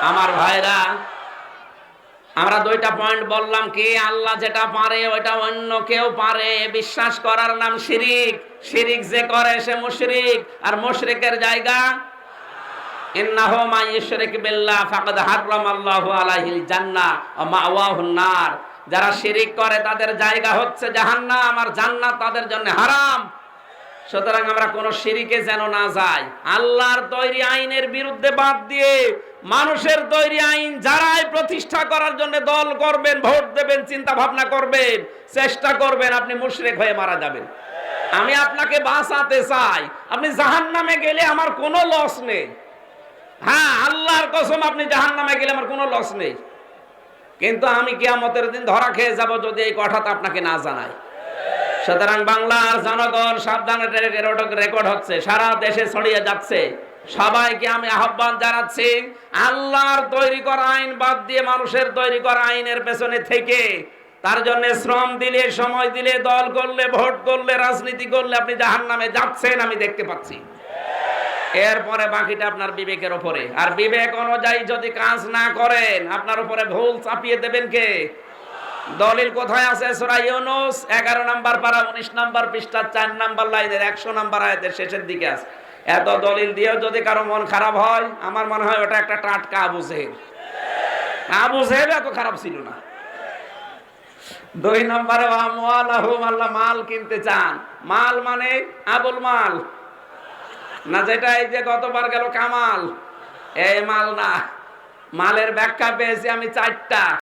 আমার ভাইরা, আমরা দুইটা পয়েন্ট বললাম, কি আল্লাহ যেটা পারে ওইটা অন্য কেউ পারে, বিশ্বাস করার নাম শিরিক। শিরিক যে করে সে মুশরিক, আর মুশরিকের জায়গা ইন্নাহু মান ইউশরিক বিল্লাহ ফাকাদ হারামাল্লাহু আলাইহিল জান্নাহ ওয়া মাওয়াহুন নার। যারা শিরিক করে তাদের জায়গা হচ্ছে জাহান্নাম, আর জান্নাত তাদের জন্য হারাম। সুতরাং আমরা কোন শিরিকে যেন না যাই। আল্লাহর তৈরি আইনের বিরুদ্ধে বাদ দিয়ে মানুষের তৈরি আইন যারাই প্রতিষ্ঠা করার জন্য দল করবেন, ভোট দেবেন, চিন্তা ভাবনা করবেন, চেষ্টা করবেন, আপনি মুশরিক হয়ে মারা যাবেন। আমি আপনাকে বাঁচাতে চাই। আপনি জাহান্নামে গেলে আমার কোনো লস নেই। হ্যাঁ, আল্লাহর কসম, আপনি জাহান্নামে গেলে আমার কোনো লস নেই, কিন্তু আমি কিয়ামতের দিন ধরা খেয়ে যাব যদি এই কথাটা আপনাকে না জানাই। সুতরাং বাংলার জনগণ সাবধানে, রেকর্ড হচ্ছে, সারা দেশে ছড়িয়ে যাচ্ছে। সবাইকে আমি আহ্বান জানাচ্ছি, আল্লাহর তৈরি করা আইন বাদ দিয়ে মানুষের তৈরি করা আইনের পেছনে থেকে তার জন্য শ্রম দিলে, সময় দিলে, দল করলে, ভোট করলে, রাজনীতি করলে আপনি জাহান্নামে যাচ্ছেন, আমি দেখতে পাচ্ছি। এরপরে বাকিটা আপনার বিবেকের উপরে। আর বিবেক অনুযায়ী যদি কাজ না করেন, আপনার উপরে ভুল চাপিয়ে দেবেন কে? দলিল কোথায় আছে? সূরা ইউনূস 11 নম্বর পারা 19 নম্বর পৃষ্ঠা 4 নম্বর লাইনের 100 নম্বর আয়াতের শেষের দিকে আছে। এত দলিল দিয়েও যদি কারো মন খারাপ হয়, আমার মনে হয় ওটা একটা টাটকা আবু জেহেল। আবু জেহেল এত খারাপ ছিল না। 2 নম্বরে আমওয়ালাহুম, আল্লাহ মাল কিনতে চান। মাল মানে আবুল মাল না, যেটা এই যে গতবার গেল কামাল, এই মাল না। মালের ব্যাখ্যা পেয়েছি আমি 4টা।